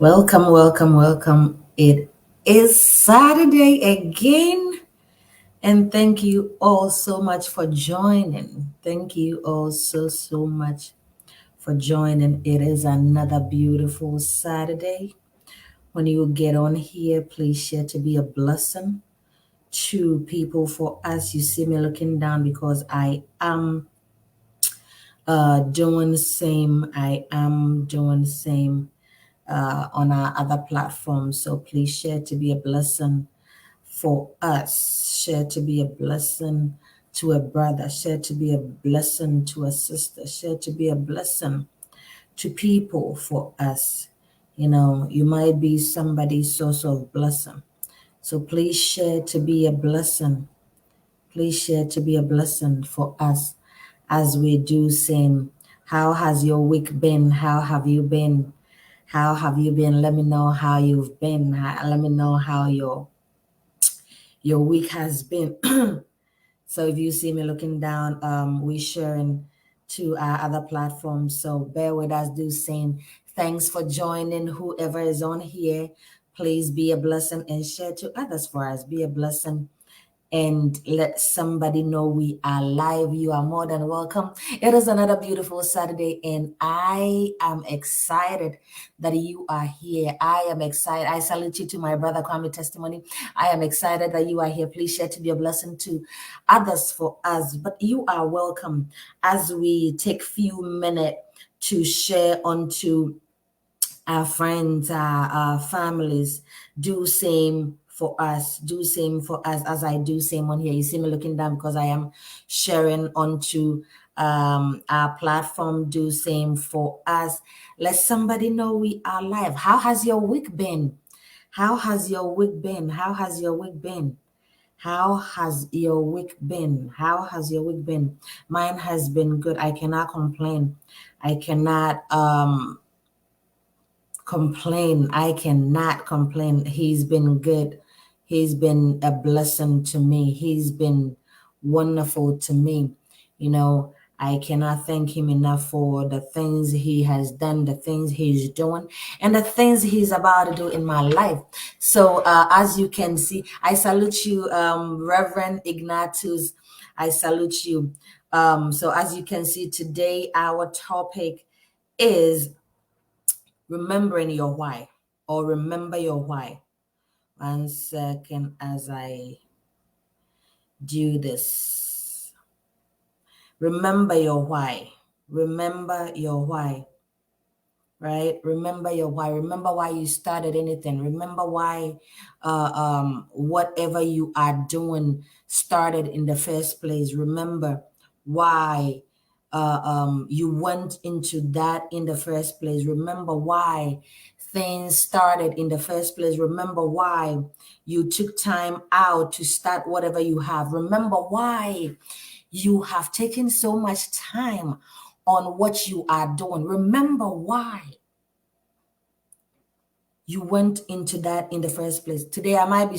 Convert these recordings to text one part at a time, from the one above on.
Welcome, welcome, welcome. It is Saturday again, and thank you all so much for joining. Thank you all so much for joining. It is another beautiful Saturday. When you get on here, please share to be a blessing to people. For us, you see me looking down because I am doing the same. I am doing the same on our other platforms. So please share to be a blessing for us. Share to be a blessing to a brother. Share to be a blessing to a sister. Share to be a blessing to people for us. You know, you might be somebody's source of blessing. So please share to be a blessing. Please share to be a blessing for us as we do same. How has your week been? How have you been? How have you been? Let me know how you've been. Let me know how your week has been. So if you see me looking down, we sharing to our other platforms. So bear with us, do same. Thanks for joining. Whoever is on here, please be a blessing and share to others for us. Be a blessing and let somebody know we are live. You are more than welcome. It is another beautiful Saturday, and I am excited that you are here. I am excited. I salute you to my brother Kwame testimony. I am excited that you are here. Please share to be a blessing to others for us. But you are welcome as we take few minutes to share onto our friends, our families. Do same for us. Do same for us as I do same on here. You see me looking down because I am sharing onto our platform. Do same for us. Let somebody know we are live. How has your week been? How has your week been? How has your week been? How has your week been? How has your week been? Mine has been good. I cannot complain. I cannot complain. I cannot complain. He's been good. He's been a blessing to me. He's been wonderful to me. You know, I cannot thank him enough for the things he has done, the things he's doing, and the things he's about to do in my life. So, as you can see, I salute you, Reverend Ignatius. I salute you. So, as you can see, today our topic is remembering your why, or remember your why. One second as I do this. Remember your why. Remember your why. Right? Remember your why. Remember why you started anything. Remember why whatever you are doing started in the first place. Remember why you went into that in the first place. Remember why things started in the first place. Remember why you took time out to start whatever you have. Remember why you have taken so much time on what you are doing. Remember why you went into that in the first place. Today, I might be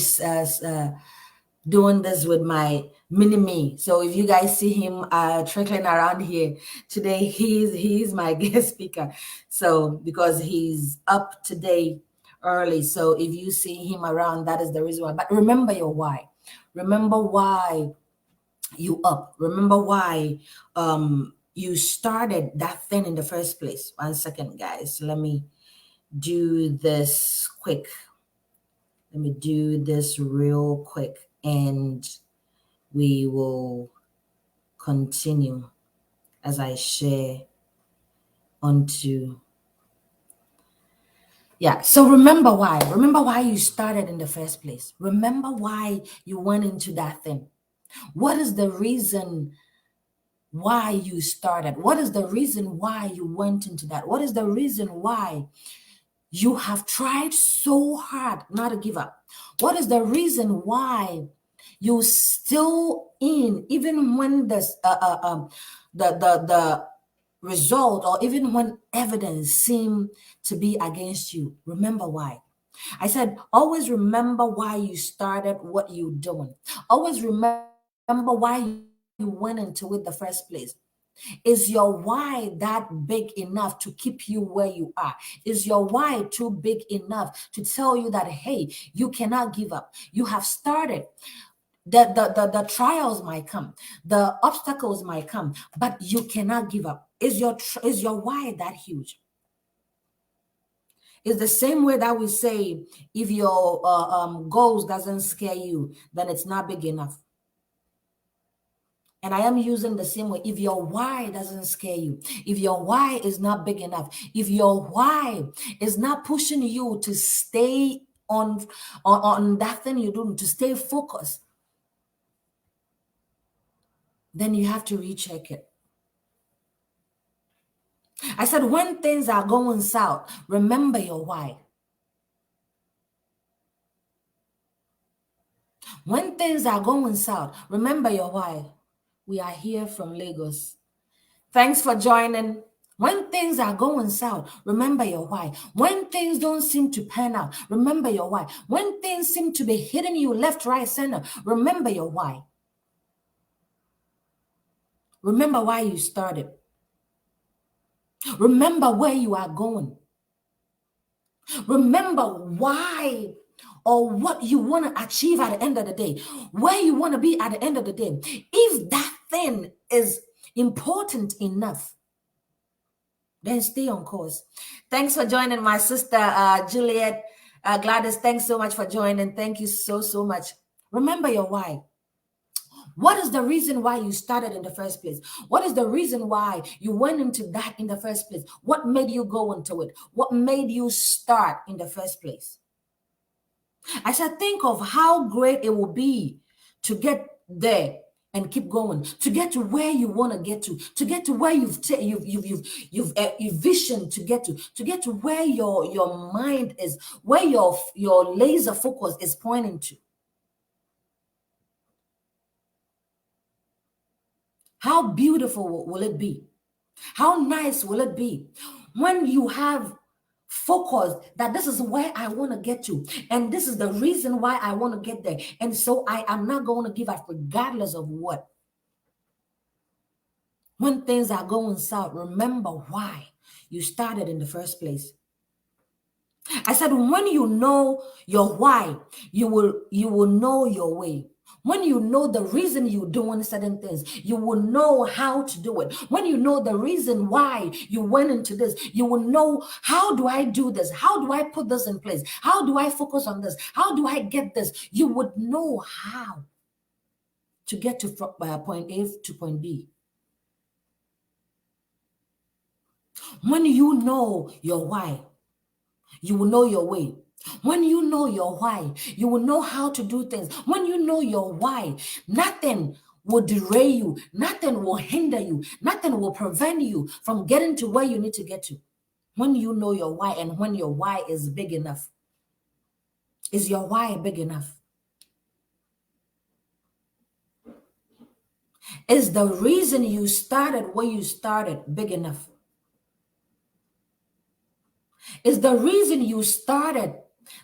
doing this with my mini me. So if you guys see him trickling around here today, he's my guest speaker. So because he's up today early, so if you see him around, that is the reason why. But remember your why. Remember why you up. Remember why you started that thing in the first place. One second, guys. Let me do this quick. Let me do this real quick and we will continue as I share onto. Yeah, so remember why. Remember why you started in the first place. Remember why you went into that thing. What is the reason why you started? What is the reason why you went into that? What is the reason why you have tried so hard not to give up? What is the reason why you still in, even when the result, or even when evidence seem to be against you? Remember why. I said, always remember why you started what you're doing. Always remember why you went into it the first place. Is your why that big enough to keep you where you are? Is your why too big enough to tell you that, hey, you cannot give up? You have started. The trials might come, the obstacles might come, but you cannot give up. Is your why that huge? It's the same way that we say, if your goals doesn't scare you, then it's not big enough. And I am using the same way. If your why doesn't scare you, if your why is not big enough, if your why is not pushing you to stay on that thing you're doing, to stay focused, then you have to recheck it. I said, when things are going south, remember your why. When things are going south, remember your why. We are here from Lagos. Thanks for joining. When things are going south, remember your why. When things don't seem to pan out, remember your why. When things seem to be hitting you left, right, center, remember your why. Remember why you started. Remember where you are going. Remember why or what you want to achieve at the end of the day, where you want to be at the end of the day. If that thing is important enough, then stay on course. Thanks for joining, my sister Juliet. Gladys, thanks so much for joining. Thank you so much. Remember your why. What is the reason why you started in the first place? What is the reason why you went into that in the first place? What made you go into it? What made you start in the first place? I said, think of how great it will be to get there and keep going, to get to where you want to get to where you've visioned to get to where your mind is, where your laser focus is pointing to. How beautiful will it be? How nice will it be when you have focus that this is where I want to get to, and this is the reason why I want to get there, and so I am not going to give up regardless of what. When things are going south, remember why you started in the first place. I said, when you know your why, you will know your way. When you know the reason you're doing certain things, you will know how to do it. When you know the reason why you went into this, you will know, how do I do this? How do I put this in place? How do I focus on this? How do I get this? You would know how to get to point A to point B. When you know your why, you will know your way. When you know your why, you will know how to do things. When you know your why, nothing will derail you, nothing will hinder you, nothing will prevent you from getting to where you need to get to. When you know your why, and when your why is big enough. Is your why big enough? Is the reason you started where you started big enough? Is the reason you started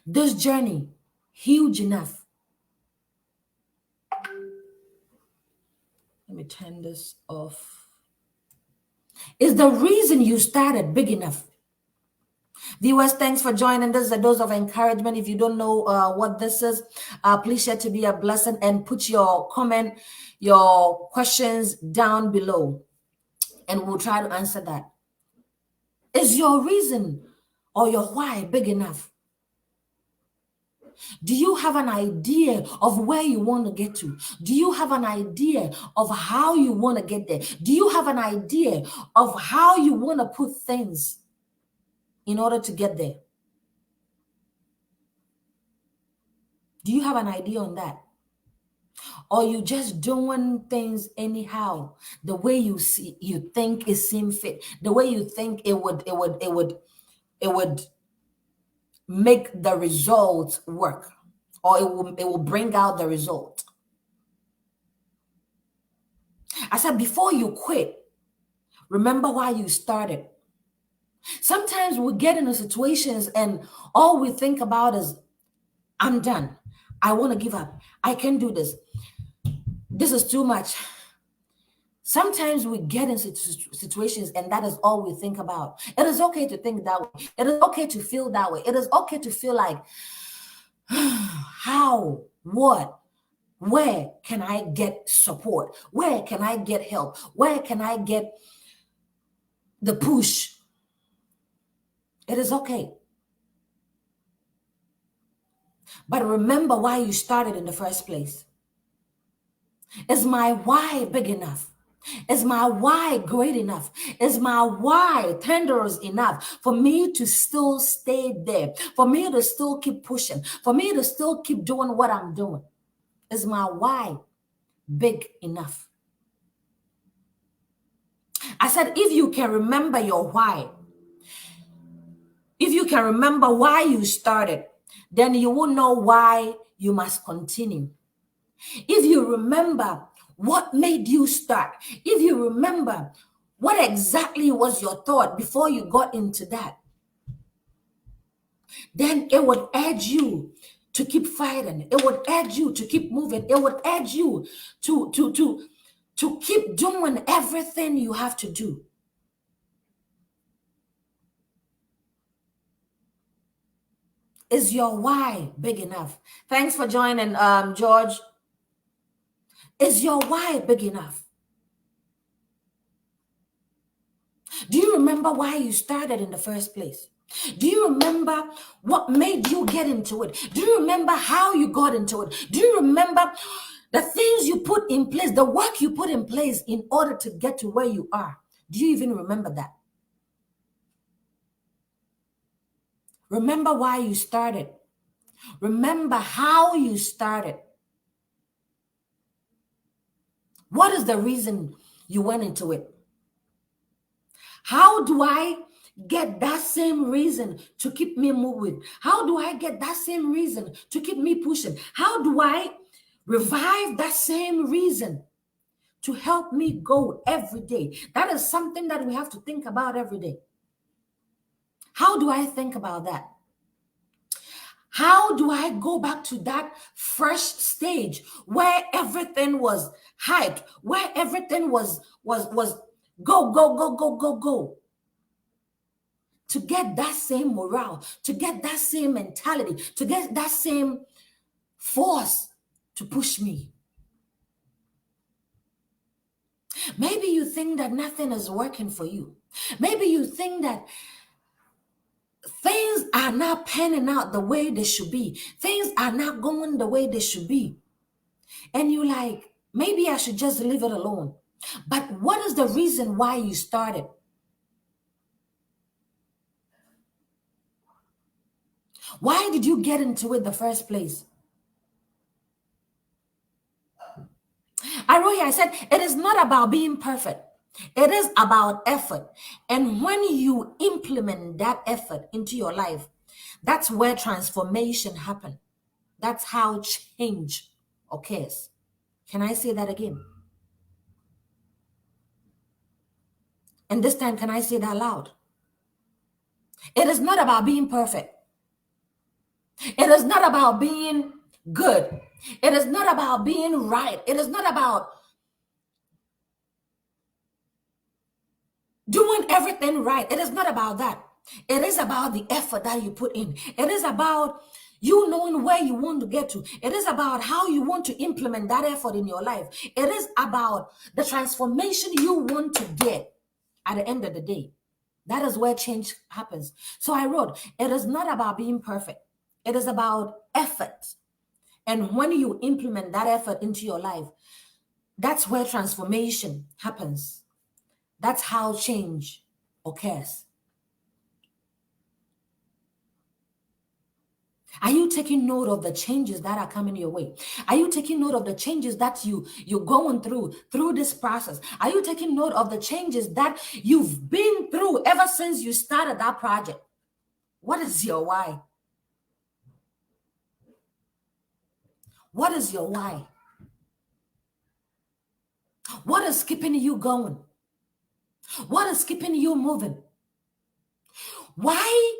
this journey huge enough? Let me turn this off. Is the reason you started big enough? Viewers, thanks for joining. This is a dose of encouragement. If you don't know what this is, please share to be a blessing and put your comment, your questions down below, and we'll try to answer that. Is your reason or your why big enough? Do you have an idea of where you want to get to? Do you have an idea of how you want to get there? Do you have an idea of how you want to put things in order to get there? Do you have an idea on that? Or you just doing things anyhow, the way you think it seems fit, the way you think it would make the results work, or it will bring out the result. I said, before you quit, remember why you started. Sometimes we get into situations and all we think about is, I'm done. I want to give up. I can't do this. This is too much. Sometimes we get in situations and that is all we think about. It is okay to think that way. It is okay to feel that way. It is okay to feel like, how, what, where can I get support? Where can I get help? Where can I get the push? It is okay. But remember why you started in the first place. Is my why big enough? Is my why great enough? Is my why tenders enough for me to still stay there? For me to still keep pushing? For me to still keep doing what I'm doing? Is my why big enough? I said, if you can remember your why, if you can remember why you started, then you will know why you must continue. If you remember what made you start, if you remember what exactly was your thought before you got into that, then it would urge you to keep fighting. It would urge you to keep moving. It would urge you to keep doing everything you have to do. Is your why big enough? Thanks for joining, George. Is your why big enough? Do you remember why you started in the first place? Do you remember what made you get into it? Do you remember how you got into it? Do you remember the things you put in place, the work you put in place in order to get to where you are? Do you even remember that? Remember why you started. Remember how you started. What is the reason you went into it? How do I get that same reason to keep me moving? How do I get that same reason to keep me pushing? How do I revive that same reason to help me go every day? That is something that we have to think about every day. How do I think about that? How do I go back to that first stage where everything was hyped, where everything was go, go, go, go, go, go? To get that same morale, to get that same mentality, to get that same force to push me. Maybe you think that nothing is working for you. Maybe you think that things are not panning out the way they should be. Things are not going the way they should be. And you're like, maybe I should just leave it alone. But what is the reason why you started? Why did you get into it in the first place? I said, it is not about being perfect. It is about effort. And when you implement that effort into your life, that's where transformation happens. That's how change occurs. Can I say that again? And this time, can I say that loud? It is not about being perfect. It is not about being good. It is not about being right. It is not about doing everything right. It is not about that. It is about the effort that you put in. It is about you knowing where you want to get to. It is about how you want to implement that effort in your life. It is about the transformation you want to get at the end of the day. That is where change happens. So I wrote, it is not about being perfect. It is about effort. And when you implement that effort into your life, that's where transformation happens. That's how change occurs. Are you taking note of the changes that are coming your way? Are you taking note of the changes that you're going through this process? Are you taking note of the changes that you've been through ever since you started that project? What is your why? What is your why? What is keeping you going? What is keeping you moving? Why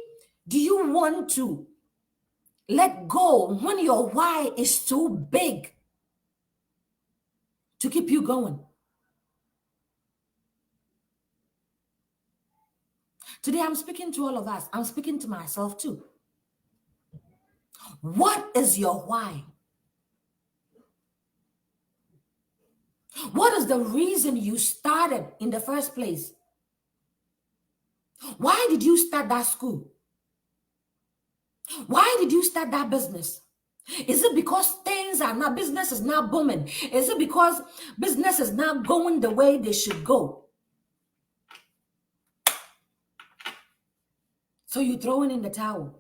do you want to let go when your why is too big to keep you going? Today, I'm speaking to all of us. I'm speaking to myself too. What is your why? What is the reason you started in the first place? Why did you start that school? Why did you start that business? Is it because business is not booming? Is it because business is not going the way they should go? So you throwing in the towel.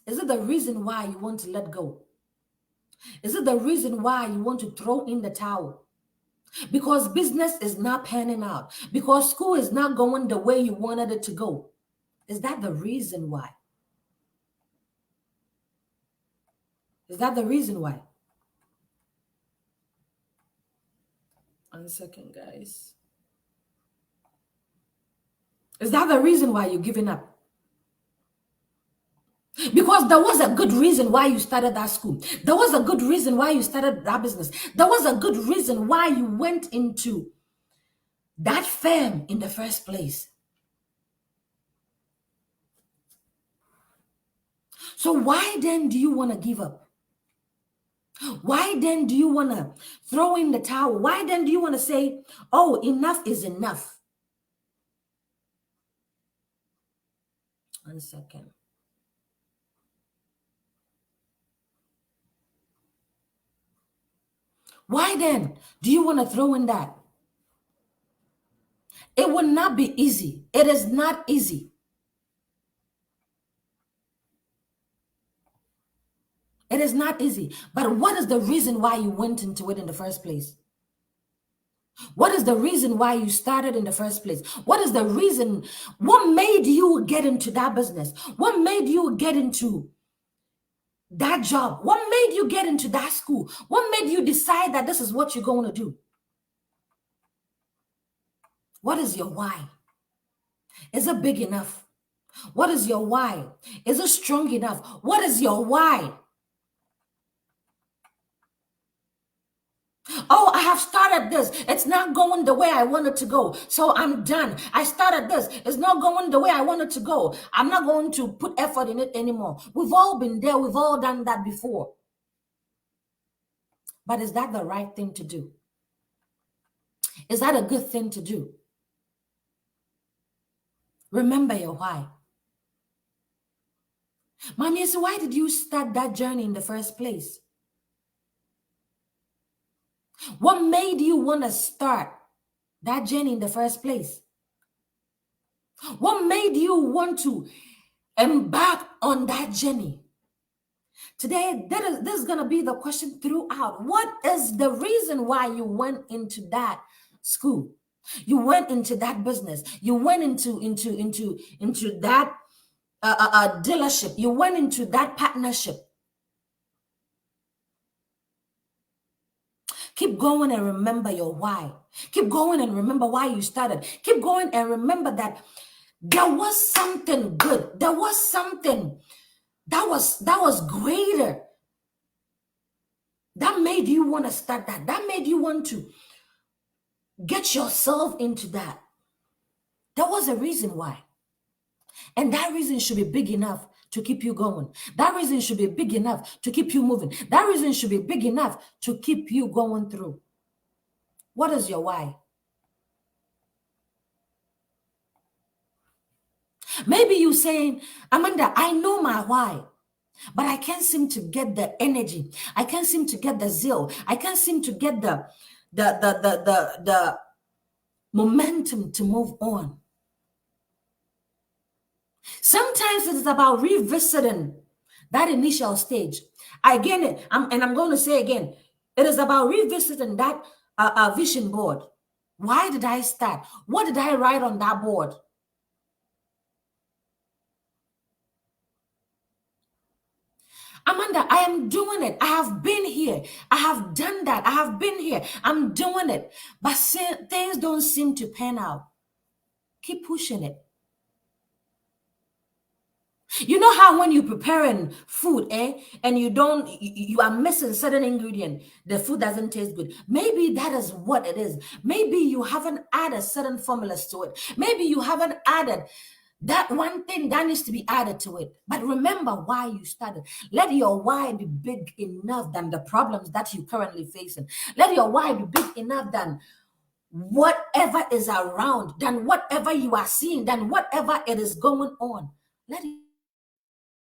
Is it the reason why you want to let go? Is it the reason why you want to throw in the towel? Because business is not panning out. Because school is not going the way you wanted it to go. Is that the reason why? Is that the reason why? 1 second, guys. Is that the reason why you're giving up? Because there was a good reason why you started that school. There was a good reason why you started that business. There was a good reason why you went into that firm in the first place. So why then do you want to give up? Why then do you want to throw in the towel? Why then do you want to say, oh, enough is enough? 1 second. Why then do you want to throw in that? It will not be easy. It is not easy. It is not easy. But what is the reason why you went into it in the first place? What is the reason why you started in the first place? What is the reason? What made you get into that business? What made you get into that job? What made you get into that school? What made you decide that this is what you're going to do? What is your why? Is it big enough? What is your why? Is it strong enough? What is your why? Oh, I have started this. It's not going the way I want it to go. So I'm done. I started this. It's not going the way I want it to go. I'm not going to put effort in it anymore. We've all been there. We've all done that before. But is that the right thing to do? Is that a good thing to do? Remember your why. Mommy, so why did you start that journey in the first place? What made you want to start that journey in the first place? What made you want to embark on that journey? Today, this is going to be the question throughout. What is the reason why you went into that school? You went into that business. You went into that dealership. You went into that partnership. Keep going and remember your why. Keep going and remember why you started. Keep going and remember that there was something good. There was something that was greater. That made you want to start that. That made you want to get yourself into that. There was a reason why. And that reason should be big enough to keep you going. That reason should be big enough to keep you moving. That reason should be big enough to keep you going through. What is your why? Maybe you're saying, Amanda, I know my why, but I can't seem to get the energy. I can't seem to get the zeal. I can't seem to get the momentum to move on. Sometimes it is about revisiting that initial stage. I'm going to say again, it is about revisiting that vision board. Why did I start? What did I write on that board? Amanda, I am doing it. I have been here. I have done that. I have been here. I'm doing it. But things don't seem to pan out. Keep pushing it. You know how when you're preparing food, and you are missing certain ingredient, the food doesn't taste good. Maybe that is what it is. Maybe you haven't added certain formulas to it. Maybe you haven't added that one thing that needs to be added to it. But remember why you started. Let your why be big enough than the problems that you're currently facing. Let your why be big enough than whatever is around, than whatever you are seeing, than whatever it is going on. Let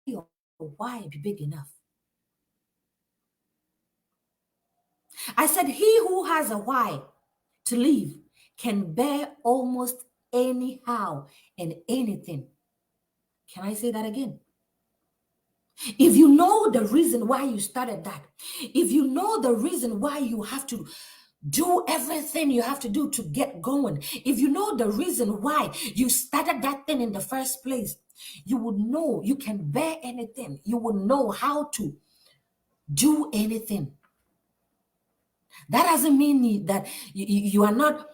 your why be big enough. I said, he who has a why to live can bear almost anyhow and anything. Can I say that again? If you know the reason why you started that, if you know the reason why you have to do everything you have to do to get going, if you know the reason why you started that thing in the first place, you would know you can bear anything. You would know how to do anything. That doesn't mean that you are not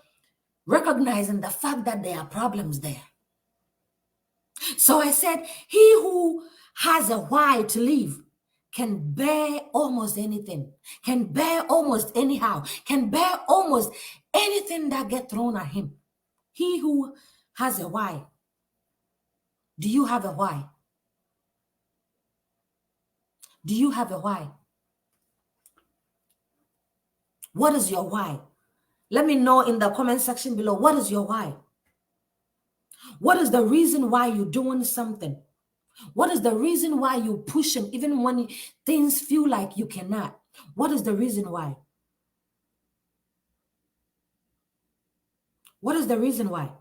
recognizing the fact that there are problems there. So I said, he who has a why to live can bear almost anything, can bear almost anyhow, can bear almost anything that get thrown at him. He who has a why. Do you have a why? Do you have a why? What is your why? Let me know in the comment section below. What is your why? What is the reason why you're doing something? What is the reason why you're pushing even when things feel like you cannot? What is the reason why? What is the reason why?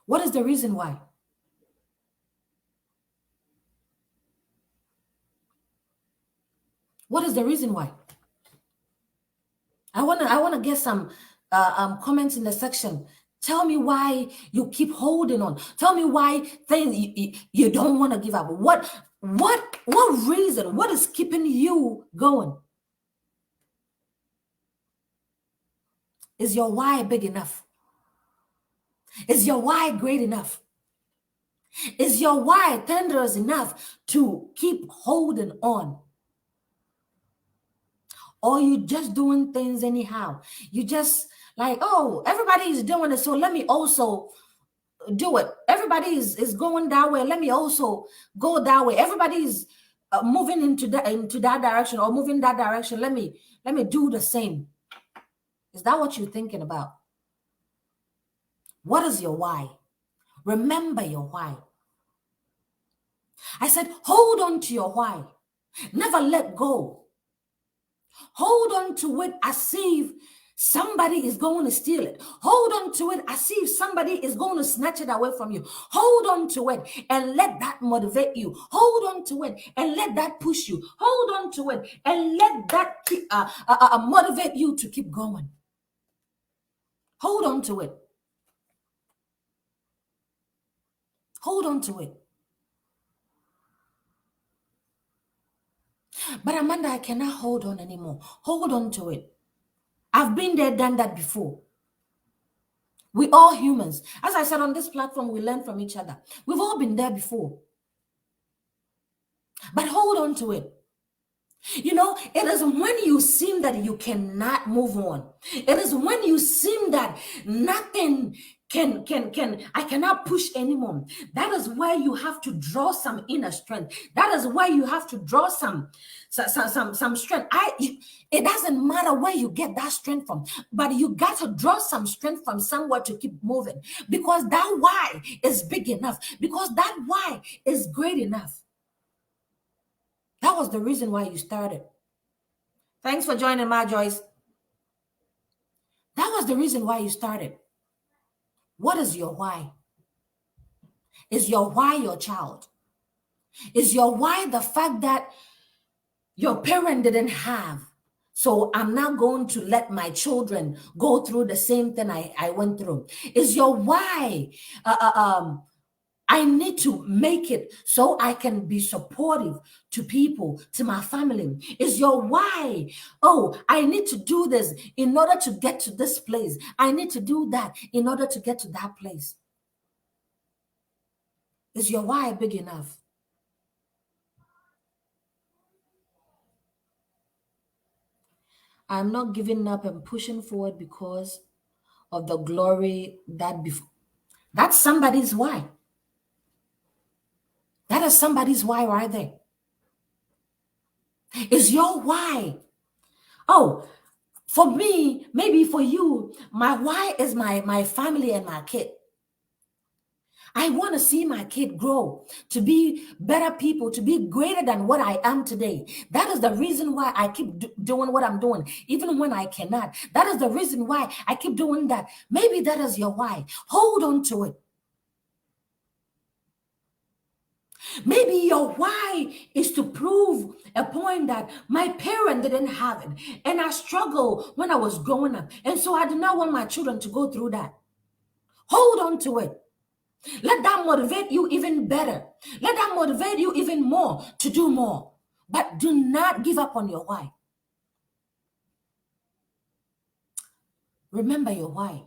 What is the reason why? What is the reason why? I wanna get some comments in the section. Tell me why you keep holding on. Tell me why things you don't want to give up. What reason? What is keeping you going? Is your why big enough? Is your why great enough? Is your why tender enough to keep holding on? Or you just doing things anyhow? You just like, oh, everybody is doing it, so let me also do it. Everybody is going that way. Let me also go that way. Everybody is moving into that direction or moving that direction. Let me do the same. Is that what you're thinking about? What is your why? Remember your why. I said, hold on to your why. Never let go. Hold on to it as if somebody is going to steal it. Hold on to it as if somebody is going to snatch it away from you. Hold on to it and let that motivate you. Hold on to it and let that push you. Hold on to it and let that motivate you to keep going. Hold on to it. Hold on to it. But Amanda, I cannot hold on anymore. Hold on to it. I've been there, done that before. We all humans. As I said, on this platform, we learn from each other. We've all been there before. But hold on to it. You know, it is when you seem that you cannot move on. It is when you seem that nothing I cannot push anymore. That is where you have to draw some inner strength. That is where you have to draw some strength. It doesn't matter where you get that strength from, but you got to draw some strength from somewhere to keep moving, because that why is big enough, because that why is great enough. That was the reason why you started. Thanks for joining, Ma Joyce. That was the reason why you started. What is your why? Is your why your child? Is your why the fact that your parent didn't have? So I'm not going to let my children go through the same thing I went through. Is your why I need to make it so I can be supportive to people, to my family? Is your why, oh, I need to do this in order to get to this place. I need to do that in order to get to that place. Is your why big enough? I'm not giving up and pushing forward because of the glory that before. That's somebody's why. That is somebody's why right there. Is your why? Oh, for me, maybe for you, my why is my family and my kid. I want to see my kid grow to be better people, to be greater than what I am today. That is the reason why I keep doing what I'm doing, even when I cannot. That is the reason why I keep doing that. Maybe that is your why. Hold on to it. Maybe your why is to prove a point that my parent didn't have it. And I struggled when I was growing up. And so I did not want my children to go through that. Hold on to it. Let that motivate you even better. Let that motivate you even more to do more. But do not give up on your why. Remember your why.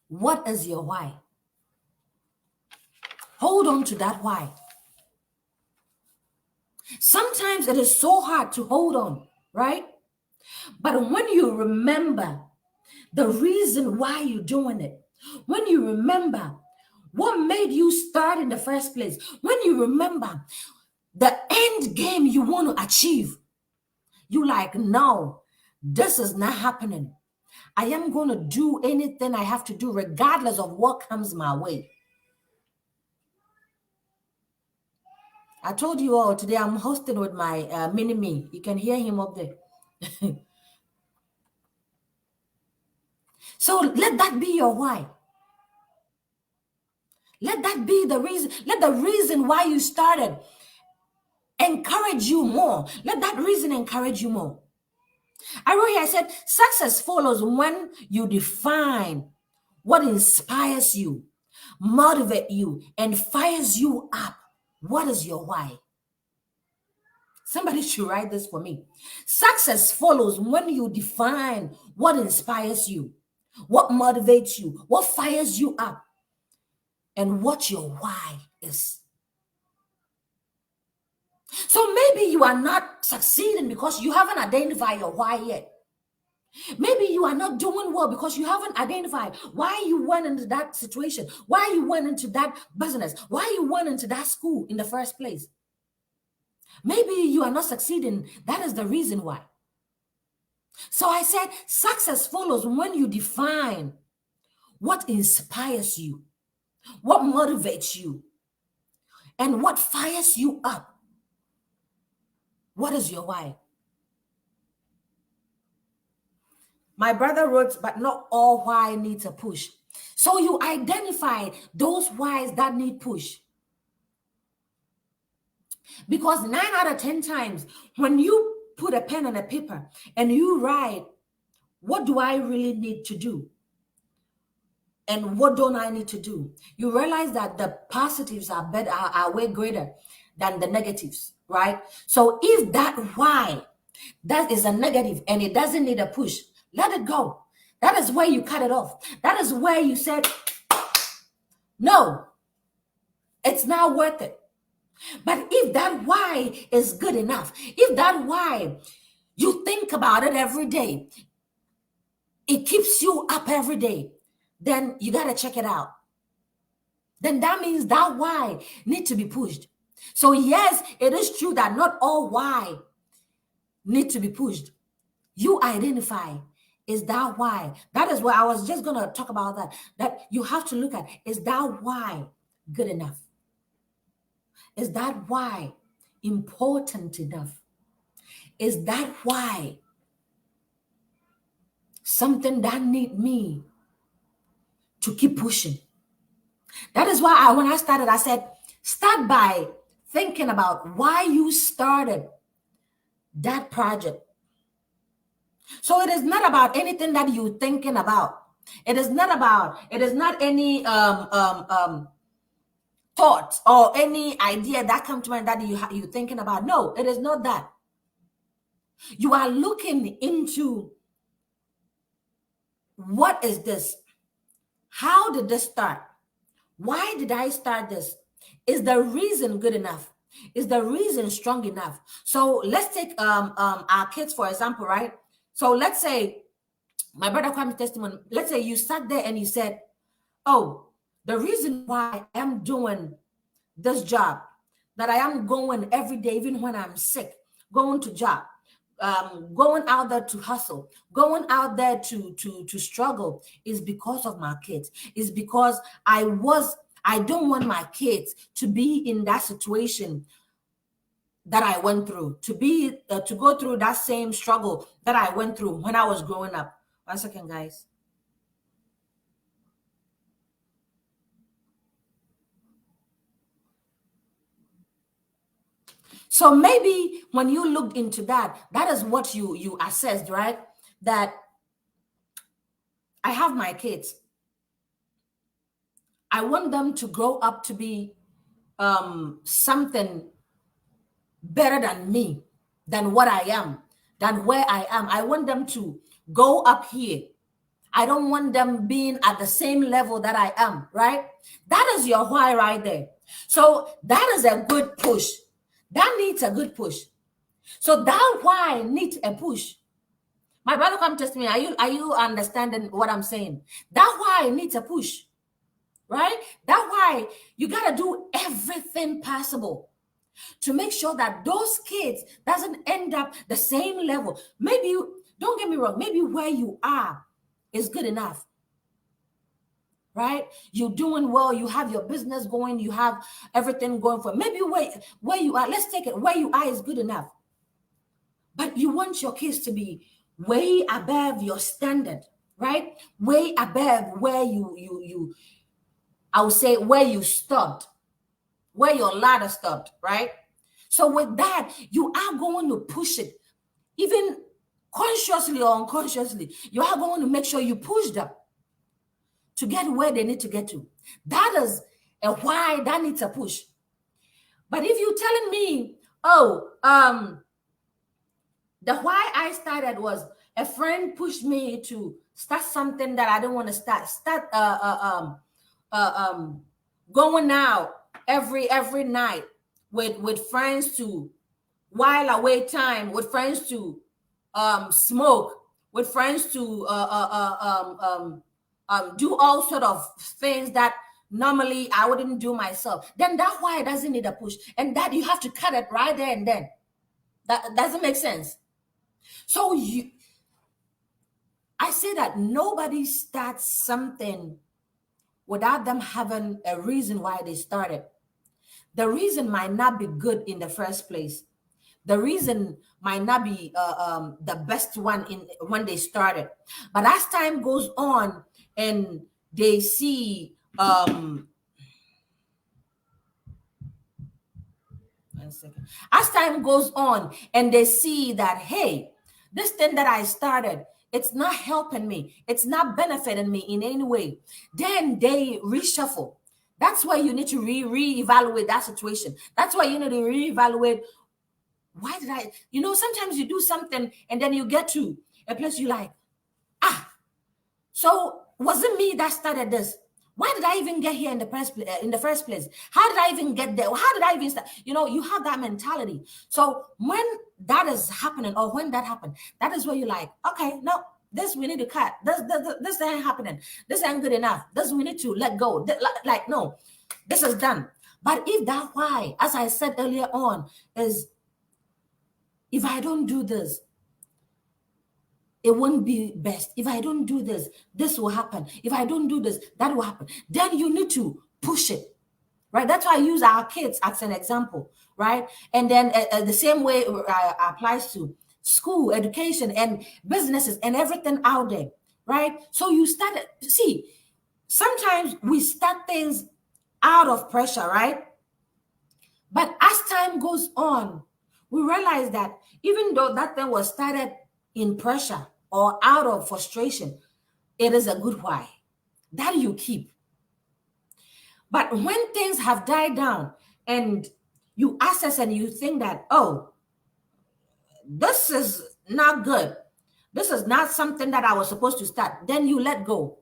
What is your why? Hold on to that why. Sometimes it is so hard to hold on, right? But when you remember the reason why you're doing it, when you remember what made you start in the first place, when you remember the end game you want to achieve, you like, no, this is not happening. I am going to do anything I have to do, regardless of what comes my way. I told you all today I'm hosting with my mini me. You can hear him up there. So let that be your why. Let that be the reason. Let the reason why you started encourage you more. Let that reason encourage you more. I wrote here, I said, success follows when you define what inspires you, motivate you, and fires you up. What is your why? Somebody should write this for me. Success follows when you define what inspires you, what motivates you, what fires you up, and what your why is. So maybe you are not succeeding because you haven't identified your why yet. Maybe you are not doing well because you haven't identified why you went into that situation, why you went into that business, why you went into that school in the first place. Maybe you are not succeeding. That is the reason why. So I said, success follows when you define what inspires you, what motivates you, and what fires you up. What is your why? My brother wrote, but not all why needs a push. So you identify those whys that need push. Because 9 out of 10 times, when you put a pen on a paper and you write, what do I really need to do? And what don't I need to do? You realize that the positives are better, are way greater than the negatives, right? So if that why, that is a negative and it doesn't need a push, let it go. That is where you cut it off. That is where you said, no, it's not worth it. But if that why is good enough, if that why, you think about it every day, it keeps you up every day, then you got to check it out. Then that means that why need to be pushed. So yes, it is true that not all why need to be pushed. You identify, is that why? That is why I was just going to talk about that you have to look at, is that why good enough? Is that why important enough? Is that why something that need me to keep pushing? That is why when I started, I said, start by thinking about why you started that project. So it is not about anything that you're thinking about. It is not any thought or any idea that comes to mind that you're thinking about. No, it is not that. You are looking into, what is this? How did this start? Why did I start this? Is the reason good enough? Is the reason strong enough? So let's take our kids for example, right? So let's say my brother Kwame's testimony. Let's say you sat there and you said, "Oh, the reason why I am doing this job, that I am going every day, even when I'm sick, going to job, going out there to hustle, going out there to struggle, is because of my kids. Is because I don't want my kids to be in that situation that I went through, to go through that same struggle that I went through when I was growing up." 1 second, guys. So maybe when you looked into that, that is what you assessed, right? That I have my kids. I want them to grow up to be something better than me, than what I am, than where I am. I want them to go up here. I don't want them being at the same level that I am, right? That is your why right there. So that is a good push. That needs a good push. So that why needs a push. My brother come test me. Are you understanding what I'm saying? That why needs a push, right? That why you gotta do everything possible to make sure that those kids doesn't end up the same level. Maybe don't get me wrong, maybe where you are is good enough, right? You're doing well, you have your business going, you have everything going for maybe where you are. Let's take it where you are is good enough, but you want your kids to be way above your standard, right? Way above where you I would say where you stopped, where your ladder stopped, right? So with that, you are going to push it, even consciously or unconsciously. You are going to make sure you push them to get where they need to get to. That is a why that needs a push. But if you're telling me, oh, the why I started was a friend pushed me to start something that I don't want to start going out every night with friends to while away time, with friends to smoke, with friends to do all sort of things that normally I wouldn't do myself. Then that why doesn't need a push, and that you have to cut it right there and then. That doesn't make sense. So I say that nobody starts something without them having a reason why they started. The reason might not be good in the first place. The reason might not be the best one in when they started. But as time goes on and they see 1 second. As time goes on and they see that, hey, this thing that I started, it's not helping me, it's not benefiting me in any way, then they reshuffle. That's why you need to reevaluate that situation. That's why you need to reevaluate why did I, sometimes you do something and then you get to a place you like, so was it me that started this? Why did I even get here in the first place? How did I even get there? How did I even start? You have that mentality. So when that is happening, or when that happened, that is where you're like, okay, no, this we need to cut. This ain't happening. This ain't good enough. This we need to let go. Like, no, this is done. But if that why, as I said earlier on, is if I don't do this, it won't be best. If I don't do this, this will happen. If I don't do this, that will happen. Then you need to push it, right? That's why I use our kids as an example, right? And then the same way applies to school, education, and businesses and everything out there, right? So you start, see, sometimes we start things out of pressure, right? But as time goes on, we realize that even though that thing was started in pressure or out of frustration, it is a good why that you keep. But when things have died down and you assess and you think that, oh, this is not good, this is not something that I was supposed to start, then you let go.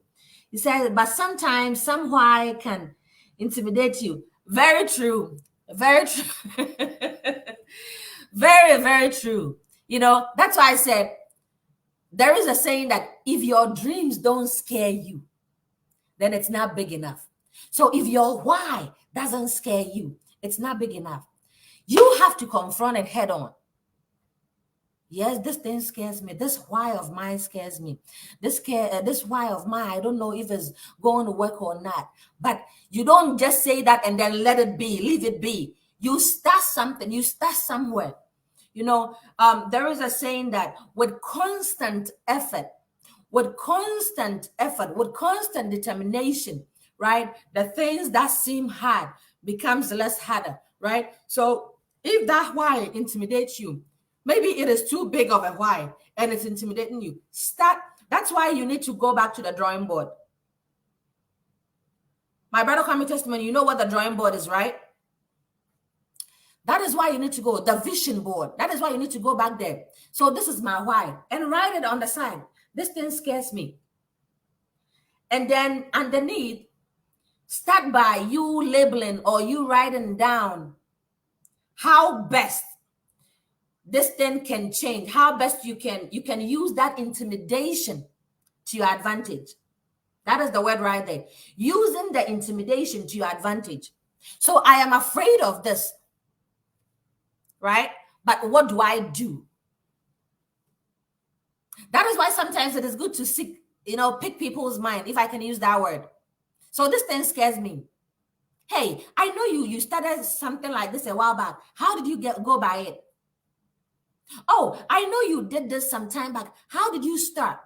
He says, but sometimes some why can intimidate you. Very true. Very true. Very, very true. That's why I said there is a saying that if your dreams don't scare you, then it's not big enough. So if your why doesn't scare you, it's not big enough. You have to confront it head on. Yes, this thing scares me. This why of mine scares me. This why of mine, I don't know if it's going to work or not. But you don't just say that and then let it be, leave it be. You start something, you start somewhere. There is a saying that with constant effort, with constant determination, right, the things that seem hard becomes less harder, right? So if that why intimidates you, maybe it is too big of a why and it's intimidating you. That's why you need to go back to the drawing board. My brother Kwame testimony, you know what the drawing board is, right? That is why you need to go, the vision board. That is why you need to go back there. So this is my why, and write it on the side. This thing scares me. And then underneath, start by you labeling or you writing down how best this thing can change, how best you can use that intimidation to your advantage. That is the word right there. Using the intimidation to your advantage. So I am afraid of this, right? But what do I do? That is why sometimes it is good to pick people's mind, if I can use that word. So this thing scares me. Hey, I know you started something like this a while back. How did you go by it? Oh, I know you did this some time back. How did you start?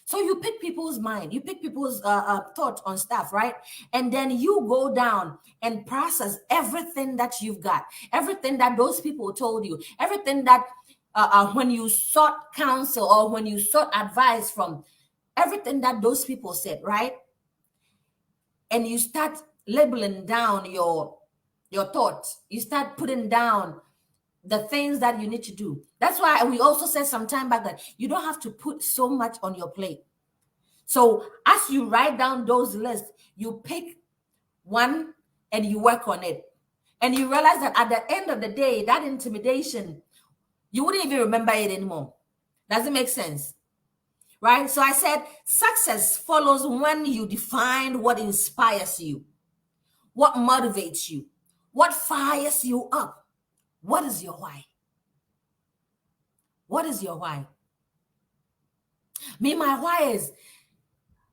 So you pick people's mind, you pick people's thoughts on stuff, right? And then you go down and process everything that you've got, everything that those people told you, everything that when you sought counsel or when you sought advice from, everything that those people said, right? And you start labeling down your thoughts. You start putting down the things that you need to do. That's why we also said some time back that you don't have to put so much on your plate. So as you write down those lists, you pick one and you work on it. And you realize that at the end of the day, that intimidation, you wouldn't even remember it anymore. Does it make sense? Right? So I said success follows when you define what inspires you, what motivates you, what fires you up. What is your why? What is your why? My why is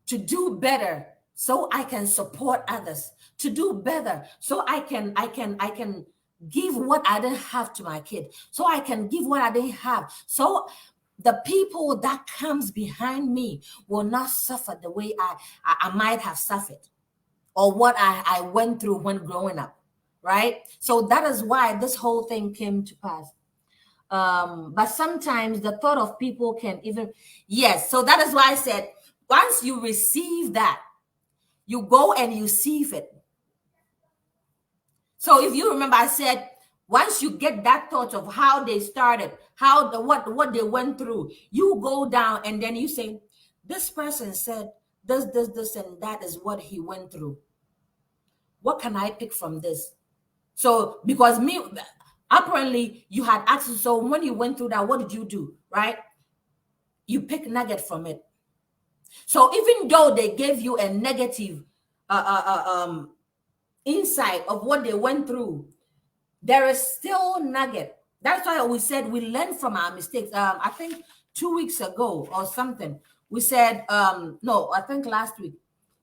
to do better so I can support others, to do better so I can give what I didn't have to my kid, so I can give what I didn't have, so the people that comes behind me will not suffer the way I might have suffered, or what I went through when growing up, right? So that is why this whole thing came to pass. But sometimes the thought of people can even, yes. So that is why I said, once you receive that, you go and you sieve it. So if you remember, I said, once you get that thought of how they started, what they went through, you go down and then you say, this person said this, and that is what he went through. What can I pick from this? So because apparently you had access. So when you went through that, what did you do? Right? You pick nugget from it. So even though they gave you a negative insight of what they went through, there is still nugget. That's why we said we learn from our mistakes. I think 2 weeks ago or something, we said, no, I think last week,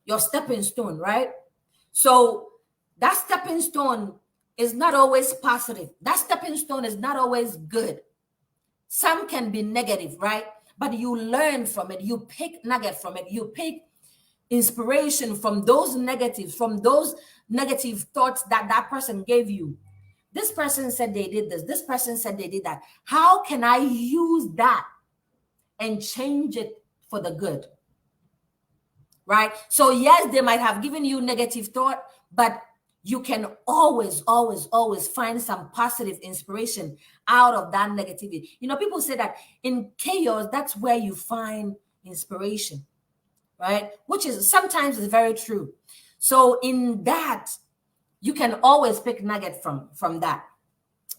your stepping stone, right? So that stepping stone is not always positive. That stepping stone is not always good. Some can be negative, right? But you learn from it. You pick nugget from it. You pick inspiration from those negatives, from those negative thoughts that person gave you. This person said they did this. This person said they did that. How can I use that and change it for the good? Right? So yes, they might have given you negative thought, but you can always find some positive inspiration out of that negativity. People say that in chaos, that's where you find inspiration, right? Which is sometimes is very true. So in that, You can always pick nugget from that.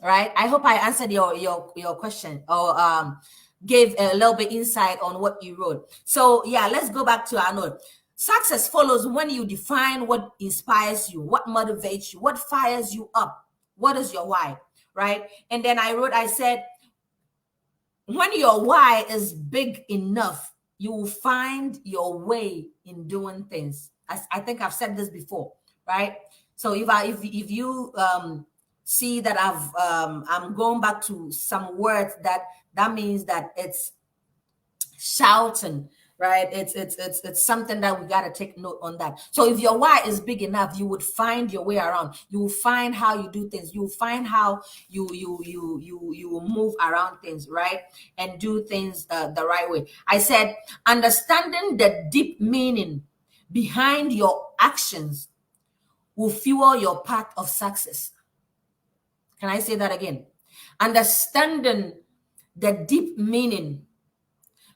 Right? I hope I answered your question, or gave a little bit insight on what you wrote. So yeah, let's go back to our note. Success follows when you define what inspires you, what motivates you, what fires you up, what is your why, right? And then I said, when your why is big enough, you will find your way in doing things. I think I've said this before, right? So if you see that I'm going back to some words, that means that it's shouting, right? It's something that we got to take note on that. So if your why is big enough, you would find your way around. You will find how you do things. You will find how you will move around things, right? And do things the right way. I said, understanding the deep meaning behind your actions will fuel your path of success. Can I say that again? Understanding the deep meaning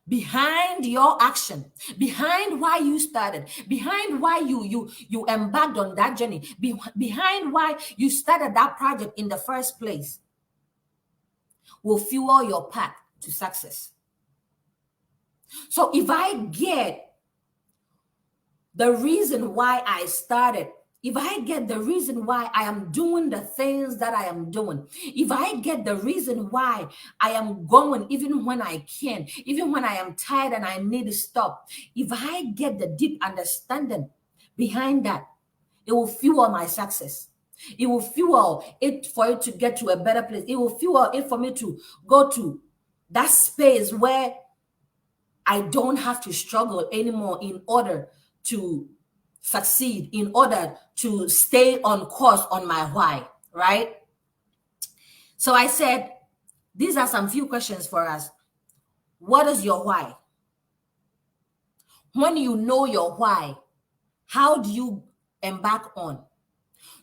behind your action, behind why you started, behind why you embarked on that journey, behind why you started that project in the first place, will fuel your path to success. So if I get the reason why I started, if I get the reason why I am doing the things that I am doing, if I get the reason why I am going even when I can, even when I am tired and I need to stop, if I get the deep understanding behind that, it will fuel my success. It will fuel it for it to get to a better place. It will fuel it for me to go to that space where I don't have to struggle anymore in order to succeed, in order to stay on course on my why, right? So I said, these are some few questions for us. What is your why? When you know your why, how do you embark on?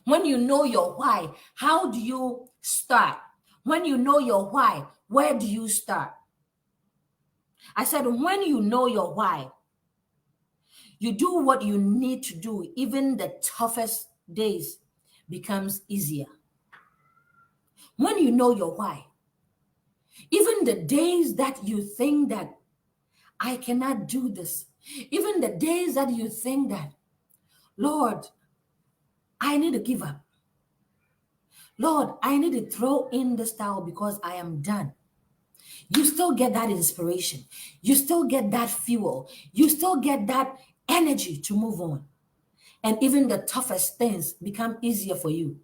When you know your why, how do you start? When you know your why, where do you start? I said, when you know your why, you do what you need to do. Even the toughest days becomes easier. When you know your why, even the days that you think that I cannot do this, even the days that you think that, Lord, I need to give up. Lord, I need to throw in the towel because I am done. You still get that inspiration. You still get that fuel. You still get that energy to move on. And even the toughest things become easier for you.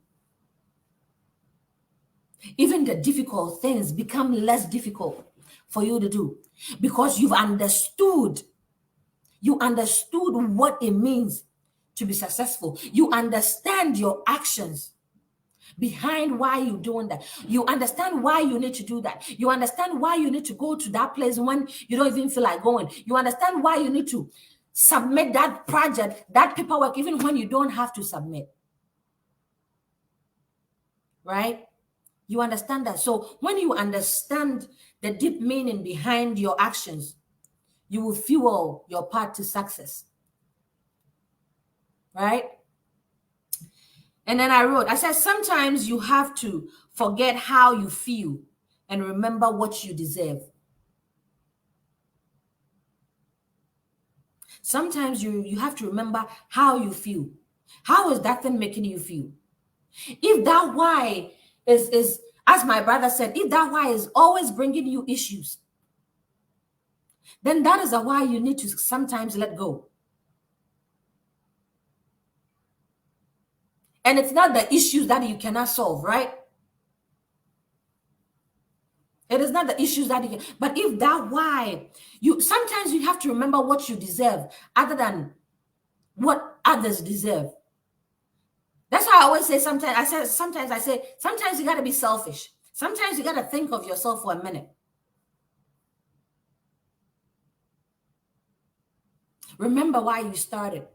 Even the difficult things become less difficult for you to do because you understood what it means to be successful. You understand your actions behind why you're doing that. You understand why you need to do that. You understand why you need to go to that place when you don't even feel like going. You understand why you need to submit that project, that paperwork, even when you don't have to submit. Right? You understand that. So when you understand the deep meaning behind your actions, you will fuel your path to success. Right? And then I said, sometimes you have to forget how you feel and remember what you deserve. Sometimes you have to remember how you feel. How is that thing making you feel? If that why is as my brother said, if that why is always bringing you issues, then that is a why you need to sometimes let go. And it's not the issues that you cannot solve, right? It is not the issues that you can, but if that why, sometimes you have to remember what you deserve other than what others deserve. That's why I always say sometimes you got to be selfish. Sometimes you got to think of yourself for a minute. Remember why you started.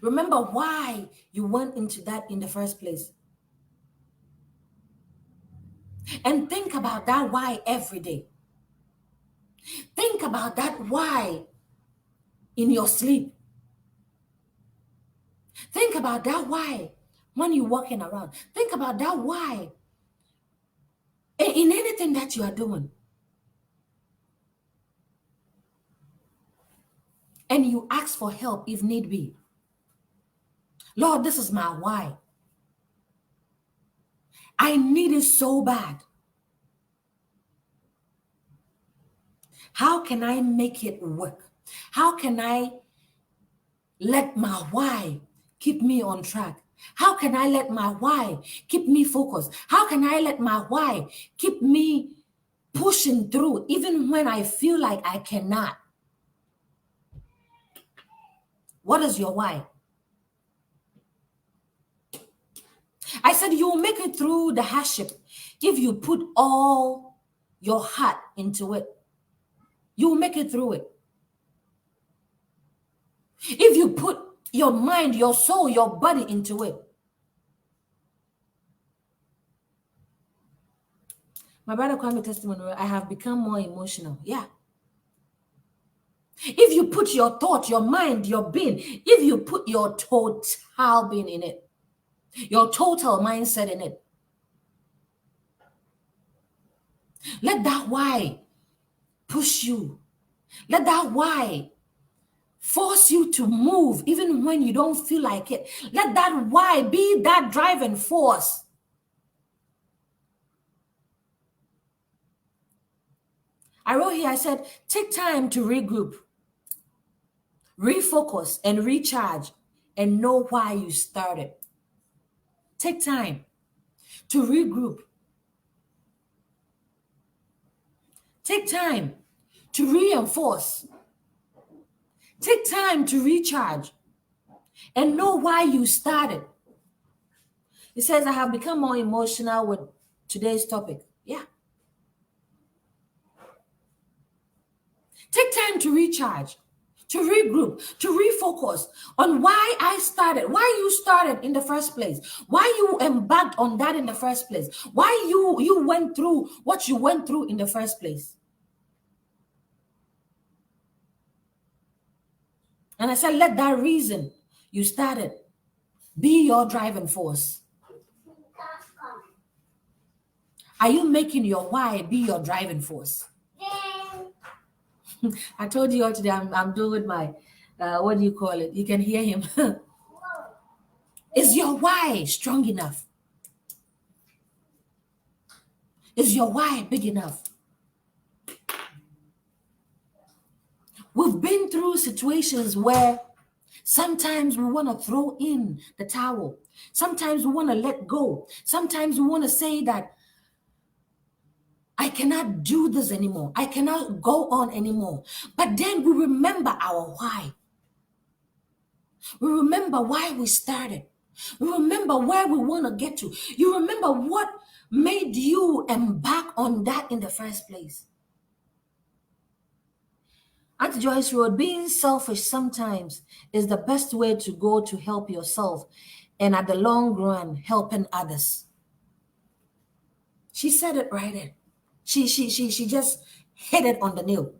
Remember why you went into that in the first place. And think about that why every day. Think about that why in your sleep. Think about that why when you're walking around. Think about that why in anything that you are doing. And you ask for help if need be. Lord, this is my why. I need it so bad. How can I make it work? How can I let my why keep me on track? How can I let my why keep me focused? How can I let my why keep me pushing through even when I feel like I cannot? What is your why? I said you will make it through the hardship if you put all your heart into it. You will make it through it. If you put your mind, your soul, your body into it. My brother called me testimony. I have become more emotional. Yeah. If you put your thought, your mind, your being, if you put your total being in it, your total mindset in it, let that why push you. Let that why force you to move even when you don't feel like it. Let that why be that driving force. I wrote here, I said, take time to regroup, refocus, and recharge, and know why you started. Take time to regroup. Take time to reinforce. Take time to recharge and know why you started. It says, I have become more emotional with today's topic. Yeah. Take time to recharge, to regroup, to refocus on why I started, why you started in the first place, why you embarked on that in the first place, why you went through what you went through in the first place. And I said, let that reason you started be your driving force. Are you making your why be your driving force? I told you all today I'm doing with my, what do you call it? You can hear him. Is your why strong enough? Is your why big enough? We've been through situations where sometimes we want to throw in the towel. Sometimes we want to let go. Sometimes we want to say that I cannot do this anymore. I cannot go on anymore. But then we remember our why. We remember why we started. We remember where we want to get to. You remember what made you embark on that in the first place. Auntie Joyce wrote, being selfish sometimes is the best way to go to help yourself and at the long run, helping others. She said it right in. She just hit it on the nail.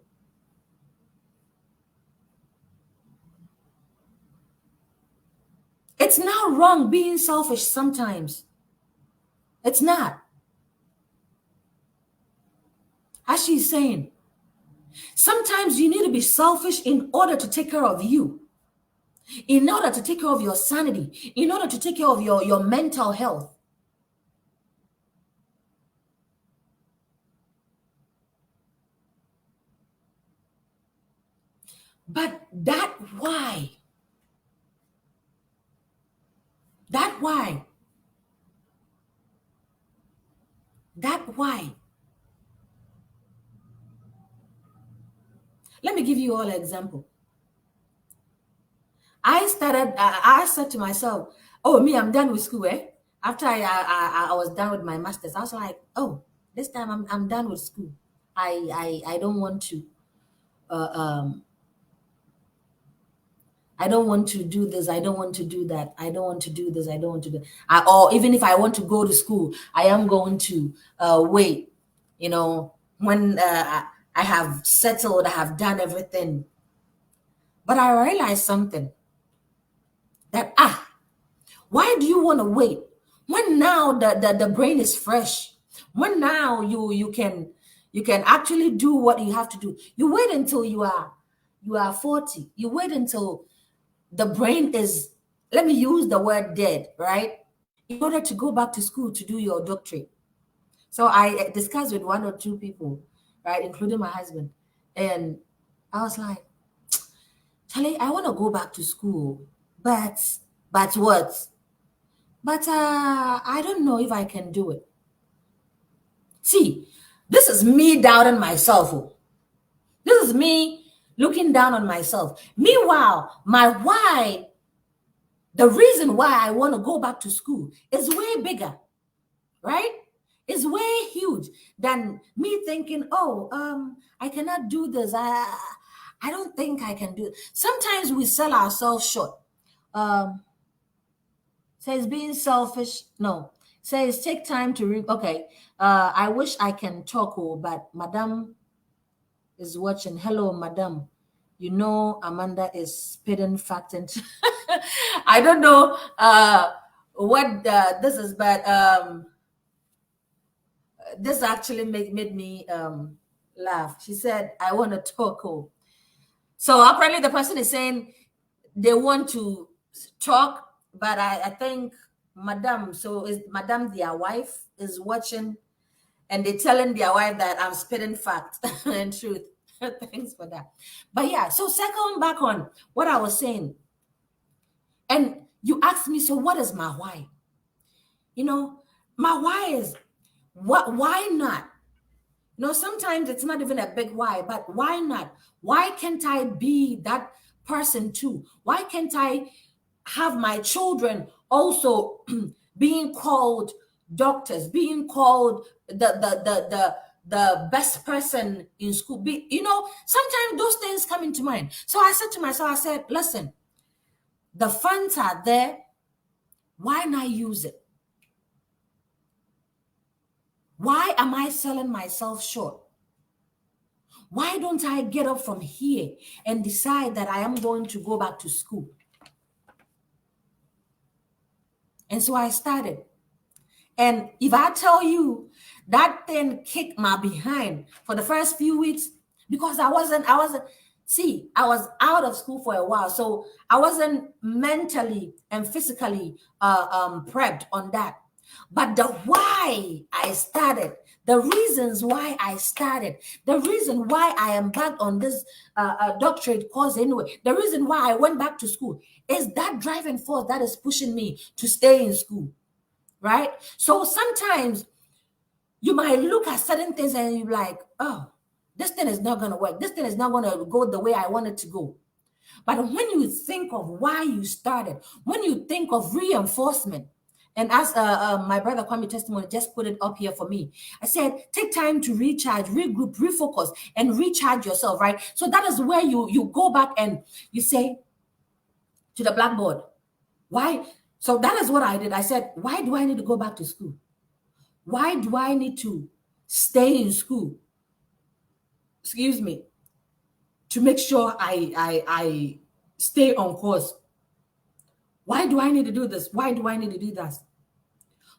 It's not wrong being selfish sometimes. It's not. As she's saying, sometimes you need to be selfish in order to take care of you, in order to take care of your sanity, in order to take care of your mental health. But that why, that why, that why. Let me give you all an example. I said to myself, oh, me, I'm done with school, eh? After I was done with my master's, I was like, oh, this time I'm done with school. I don't want to, uh, um, I don't want to do this. I don't want to do that. I don't want to do this. I don't want to do. Or even if I want to go to school, I am going to wait. When I have settled, I have done everything. But I realized something that Why do you want to wait? When now the brain is fresh, when now you can actually do what you have to do. You wait until you are 40. You wait until the brain is, let me use the word dead, right? In order to go back to school to do your doctorate. So I discussed with one or two people, right, including my husband. And I was like, Charlie, I want to go back to school, but what? But I don't know if I can do it. See, this is me doubting myself. Oh. This is me looking down on myself. Meanwhile, my why, the reason why I want to go back to school is way bigger, right? It's way huge than me thinking, oh, I cannot do this. I don't think I can do it. Sometimes we sell ourselves short. Um, Says being selfish. No. Says take time to read. Okay. I wish I can talk, oh, but Madam is watching. Hello, Madam. You know Amanda is spitting fact into I don't know what this is, but this actually made me laugh. She said, I want to talk. Oh. So apparently the person is saying they want to talk, but I think Madam, so is Madam their wife is watching and they're telling their wife that I'm spitting fact and truth. Thanks for that. But yeah, so second back on what I was saying, and you asked me, so what is my why? You know, my why is why not? No, sometimes it's not even a big why, but why not? Why can't I be that person too? Why can't I have my children also being called doctors, being called the best person in school? Sometimes those things come into mind. So I said to myself, I said, listen, the funds are there. Why not use it? Why am I selling myself short? Why don't I get up from here and decide that I am going to go back to school? And so I started. And if I tell you that thing kicked my behind for the first few weeks, because I wasn't, see, I was out of school for a while. So I wasn't mentally and physically prepped on that. But the why I started, the reasons why I started, the reason why I embarked on this doctorate course anyway, the reason why I went back to school is that driving force that is pushing me to stay in school, right? So sometimes you might look at certain things and you're like, oh, this thing is not going to work. This thing is not going to go the way I want it to go. But when you think of why you started, when you think of reinforcement, and as my brother Kwame Testimony just put it up here for me, I said, take time to recharge, regroup, refocus, and recharge yourself, right? So that is where you go back and you say to the blackboard, why? So that is what I did. I said, why do I need to go back to school? Why do I need to stay in school? Excuse me. To make sure I stay on course. Why do I need to do this? Why do I need to do that?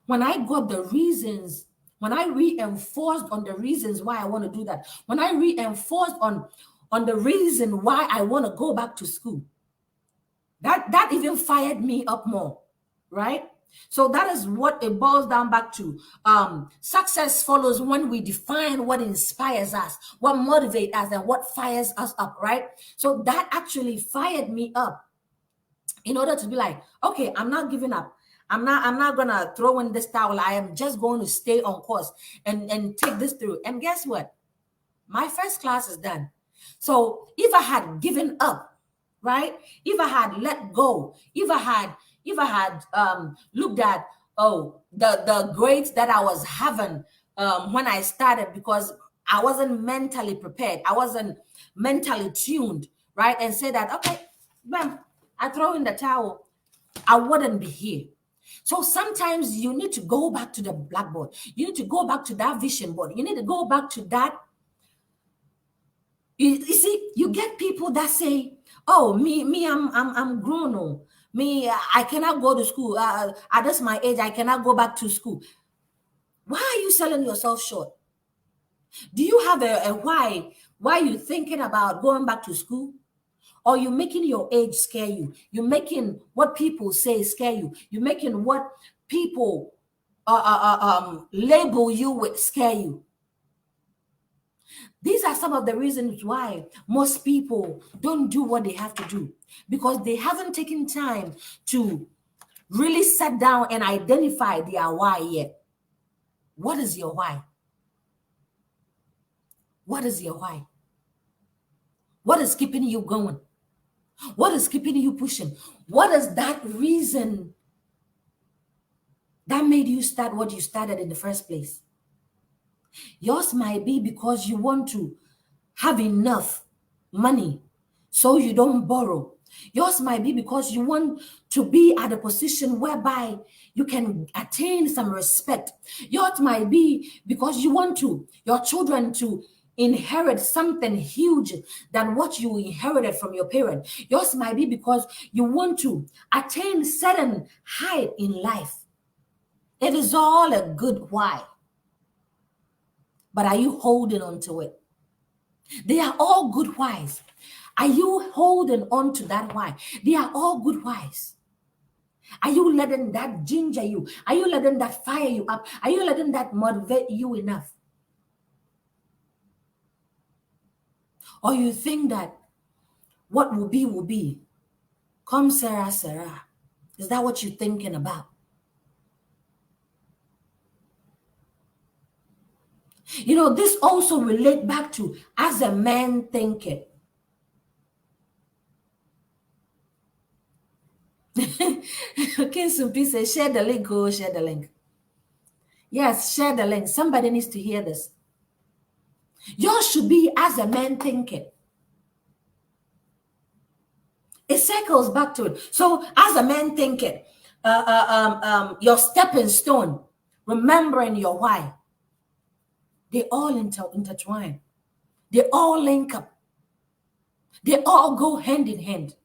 When I got the reasons, when I reinforced on the reasons why I want to do that, when I reinforced on the reason why I want to go back to school, that even fired me up more, right? So that is what it boils down back to. Success follows when we define what inspires us, what motivates us, and what fires us up, right? So that actually fired me up in order to be like, okay, I'm not giving up. I'm not gonna throw in this towel. I am just going to stay on course and take this through. And guess what? My first class is done. So if I had given up, right? If I had let go, if I had looked at the grades that I was having when I started, because I wasn't mentally prepared, I wasn't mentally tuned, right? And say that, okay, bam, I throw in the towel, I wouldn't be here. So sometimes you need to go back to the blackboard. You need to go back to that vision board. You need to go back to that. You see, you get people that say, "Oh, me, I'm grown. Oh, Me, I cannot go to school. At this my age, I cannot go back to school. Why are you selling yourself short? Do you have a why? Why you thinking about going back to school? Or you making your age scare you? You're making what people say scare you. You're making what people label you with scare you. These are some of the reasons why most people don't do what they have to do, because they haven't taken time to really sit down and identify their why yet. What is your why? What is your why? What is keeping you going? What is keeping you pushing? What is that reason that made you start what you started in the first place? Yours might be because you want to have enough money so you don't borrow. Yours might be because you want to be at a position whereby you can attain some respect. Yours might be because you want your children to inherit something huge than what you inherited from your parent. Yours might be because you want to attain certain height in life. It is all a good why. But are you holding on to it? They are all good whys. Are you holding on to that why? They are all good whys. Are you letting that ginger you? Are you letting that fire you up? Are you letting that motivate you enough? Or you think that what will be will be? Come Sarah, Sarah. Is that what you're thinking about? You know, this also relate back to as a man thinking. Okay, so please say, share the link, go share the link. Yes, share the link. Somebody needs to hear this. Yours should be as a man thinking. It circles back to it. So, as a man thinking, your stepping stone, remembering your why, they all intertwine. They all link up. They all go hand in hand.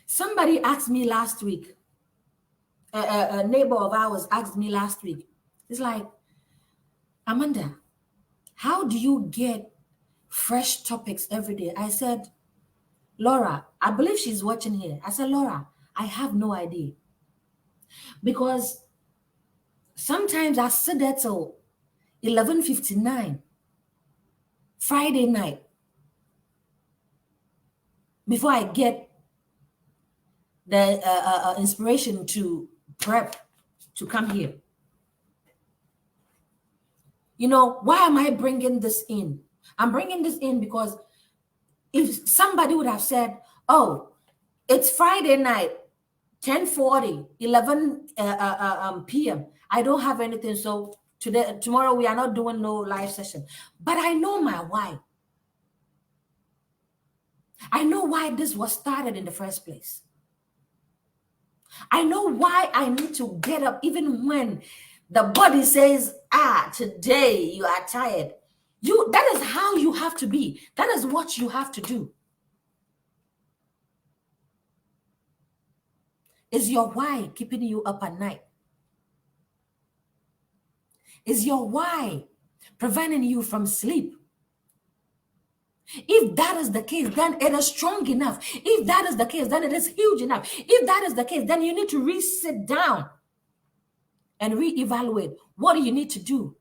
Somebody asked me last week, a neighbor of ours asked me last week, it's like, Amanda, how do you get fresh topics every day? I said, Laura, I believe she's watching here. I said, Laura, I have no idea. Because sometimes I sit there till 11:59 Friday night before I get the inspiration to prep to come here. You know, why am I bringing this in? I'm bringing this in because if somebody would have said, oh, it's Friday night, 10:40, 11 p.m. I don't have anything. So tomorrow we are not doing no live session. But I know my why. I know why this was started in the first place. I know why I need to get up even when the body says, today you are tired. That is how you have to be. That is what you have to do. Is your why keeping you up at night? Is your why preventing you from sleep? If that is the case, then it is strong enough. If that is the case, then it is huge enough. If that is the case, then you need to sit down and reevaluate what do you need to do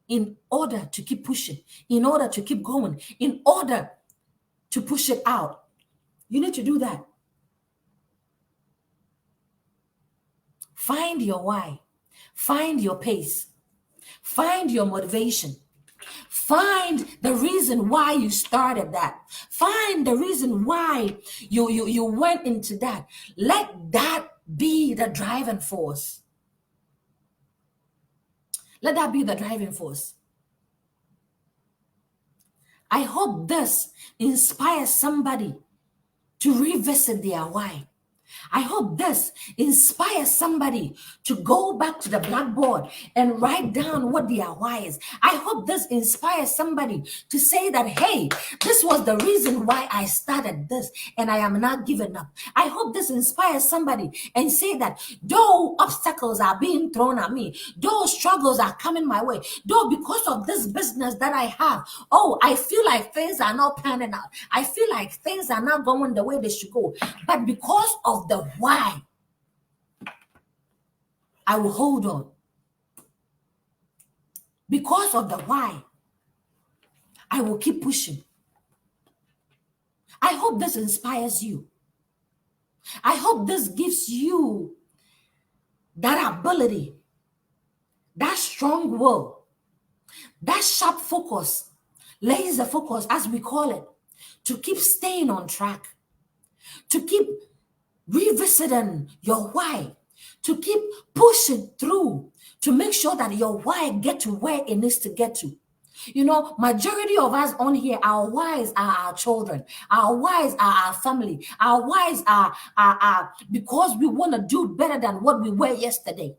in order to keep pushing, in order to keep going, in order to push it out. You need to do that. Find your why. Find your pace. Find your motivation. Find the reason why you started that. Find the reason why you went into that. Let that be the driving force. Let that be the driving force. I hope this inspires somebody to revisit their why. I hope this inspires somebody to go back to the blackboard and write down what their why is. I hope this inspires somebody to say that, hey, this was the reason why I started this and I am not giving up. I hope this inspires somebody and say that though obstacles are being thrown at me, though struggles are coming my way, though because of this business that I have, oh, I feel like things are not panning out. I feel like things are not going the way they should go. But because of the why, I will hold on. Because of the why, I will keep pushing. I hope this inspires you. I hope this gives you that ability, that strong will, that sharp focus, laser focus, as we call it, to keep staying on track, to keep revisiting your why, to keep pushing through, to make sure that your why get to where it needs to get to. You know, majority of us on here, our whys are our children, our whys are our family, our whys are because we want to do better than what we were yesterday.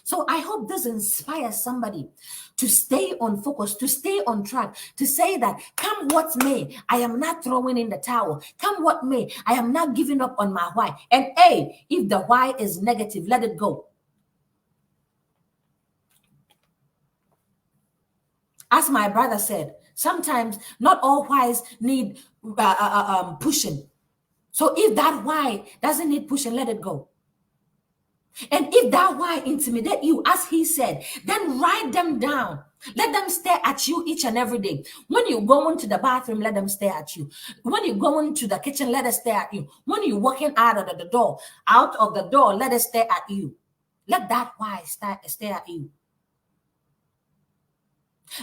So I hope this inspires somebody to stay on focus, to stay on track, to say that come what may, I am not throwing in the towel. Come what may, I am not giving up on my why. And hey, if the why is negative, let it go. As my brother said, sometimes not all whys need pushing. So if that why doesn't need pushing, let it go. And if that why intimidate you, as he said, then write them down. Let them stare at you each and every day. When you go into the bathroom, let them stare at you. When you go into the kitchen, let us stare at you. When you're walking out of the door, let us stare at you. Let that why stare at you.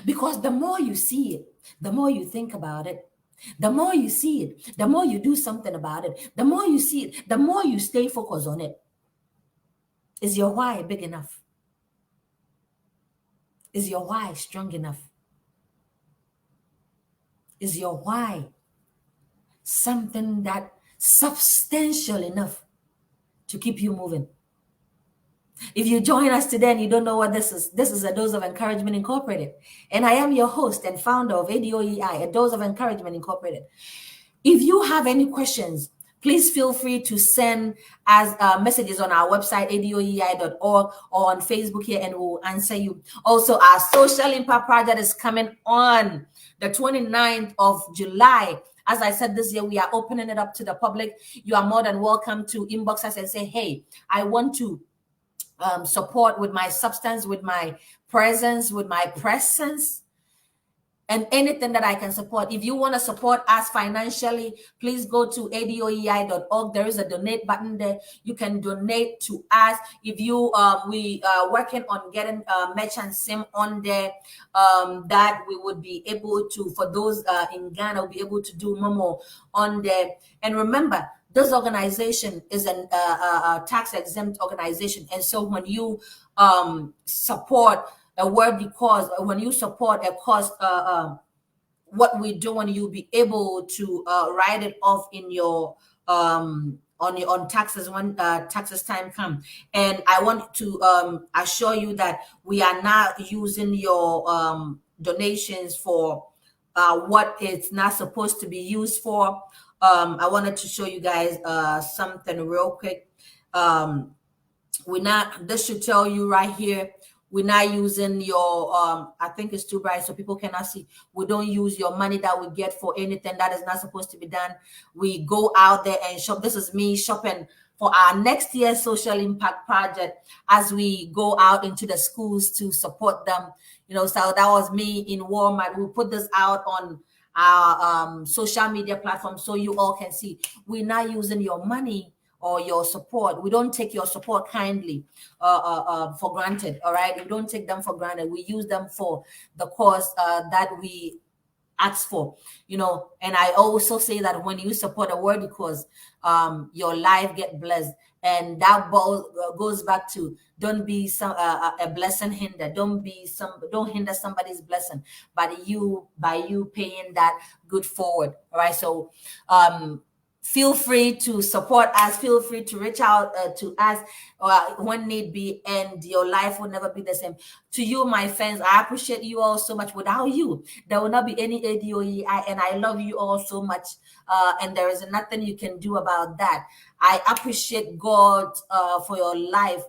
Because the more you see it, the more you think about it, the more you see it, the more you do something about it, the more you see it, the more you stay focused on it. Is your why big enough? Is your why strong enough? Is your why something that substantial enough to keep you moving? If you join us today and you don't know what this is A Dose of Encouragement Incorporated. And I am your host and founder of ADOEI, A Dose of Encouragement Incorporated. If you have any questions, please feel free to send us messages on our website, adoei.org, or on Facebook here, and we'll answer you. Also, our Social Impact Project is coming on the 29th of July. As I said, this year, we are opening it up to the public. You are more than welcome to inbox us and say, hey, I want to support with my substance, with my presence, with my presence, and anything that I can support. If you want to support us financially, please go to adoei.org. There is a donate button there. You can donate to us. If you we are working on getting merchant sim on there, that we would be able to, for those in Ghana, we'll be able to do Momo on there. And remember, this organization is a tax-exempt organization. And so when you support a worthy cause, when you support a cause, what we're doing, you'll be able to write it off in your on taxes when taxes time come. And I want to assure you that we are not using your donations for what it's not supposed to be used for. I wanted to show you guys something real quick. This should tell you right here, we're not using your I think it's too bright so people cannot see. We don't use your money that we get for anything that is not supposed to be done. We go out there and shop. This is me shopping for our next year's social impact project as we go out into the schools to support them. You know, so that was me in Walmart. We put this out on our social media platform so you all can see. We're not using your money or your support. We don't take your support kindly for granted. All right, we don't take them for granted. We use them for the cause that we ask for, you know. And I also say that when you support a worthy cause, your life get blessed. And that goes back to, don't be a blessing hinder. Don't hinder somebody's blessing, but by you paying that good forward. All right. So feel free to support us. Feel free to reach out to us when need be, and your life will never be the same. To you, my friends, I appreciate you all so much. Without you, there will not be any ADOEI, and I love you all so much. And there is nothing you can do about that. I appreciate God for your life,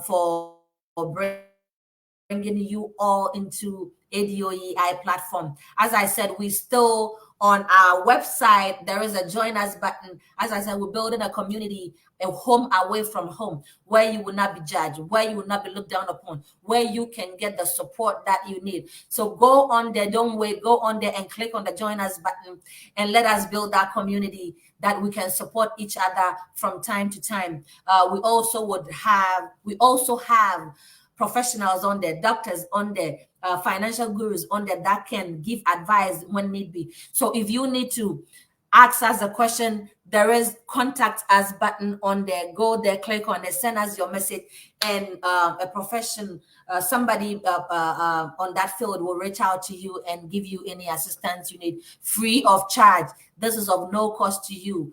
for bringing you all into ADOEI platform. As I said, we still on our website, there is a join us button. As I said, we're building a community, a home away from home, where you will not be judged, where you will not be looked down upon, where you can get the support that you need. So go on there, don't wait, go on there and click on the join us button, and let us build that community that we can support each other from time to time. We also have professionals on there, doctors on there, financial gurus on there that can give advice when need be. So if you need to ask us a question, there is contact us button on there. Go there, click on it, send us your message, and somebody on that field will reach out to you and give you any assistance you need, free of charge. This is of no cost to you,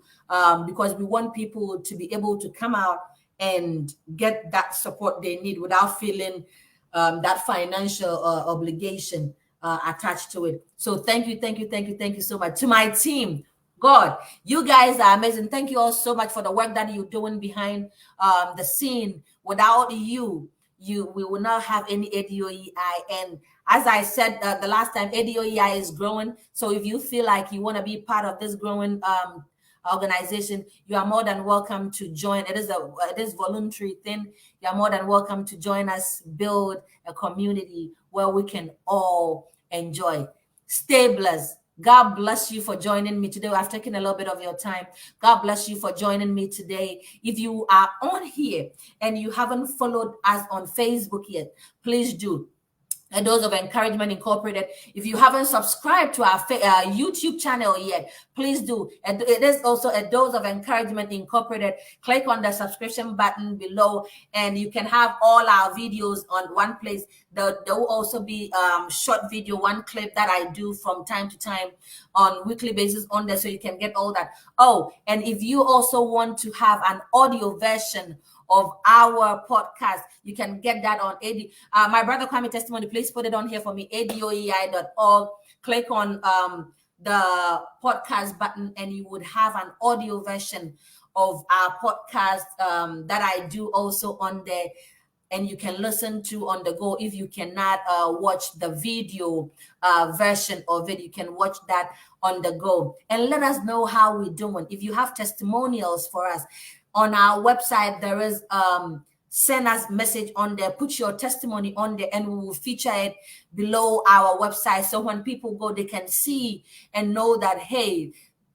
because we want people to be able to come out and get that support they need without feeling that financial obligation attached to it. So thank you so much to my team. God, you guys are amazing. Thank you all so much for the work that you're doing behind the scene. Without you, we will not have any ADOEI. And as I said the last time, ADOEI is growing. So if you feel like you want to be part of this growing organization, you are more than welcome to join. It is voluntary thing. You are more than welcome to join us, build a community where we can all enjoy. Stay blessed. God bless you for joining me today. I've taken a little bit of your time. God bless you for joining me today. If you are on here and you haven't followed us on Facebook yet, please do. A Dose of Encouragement Incorporated. If you haven't subscribed to our YouTube channel yet, please do. And it is also A Dose of Encouragement Incorporated. Click on the subscription button below, and you can have all our videos on one place. There will also be short video, one clip that I do from time to time on weekly basis on there, so you can get all that. Oh, and if you also want to have an audio version of our podcast, you can get that on my brother Kwame testimony. Please put it on here for me, adoei.org. Click on the podcast button, and you would have an audio version of our podcast that I do also on there, and you can listen to on the go. If you cannot watch the video version of it, you can watch that on the go. And let us know how we're doing. If you have testimonials for us, on our website, there is send us message on there, put your testimony on there, and we will feature it below our website. So when people go, they can see and know that, hey,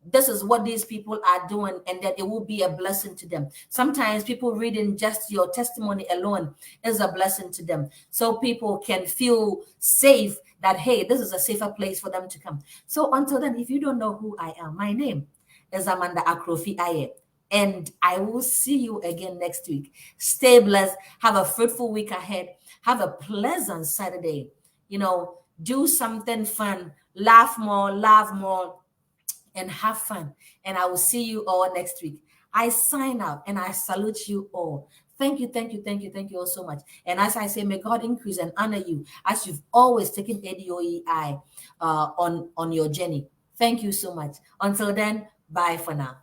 this is what these people are doing, and that it will be a blessing to them. Sometimes people reading just your testimony alone is a blessing to them. So people can feel safe that, hey, this is a safer place for them to come. So until then, if you don't know who I am, my name is Amanda Akrofi Aye. And I will see you again next week. Stay blessed. Have a fruitful week ahead. Have a pleasant Saturday. Do something fun. Laugh more, and have fun. And I will see you all next week. I sign out and I salute you all. Thank you all so much. And as I say, may God increase and honor you as you've always taken ADOEI on your journey. Thank you so much. Until then, bye for now.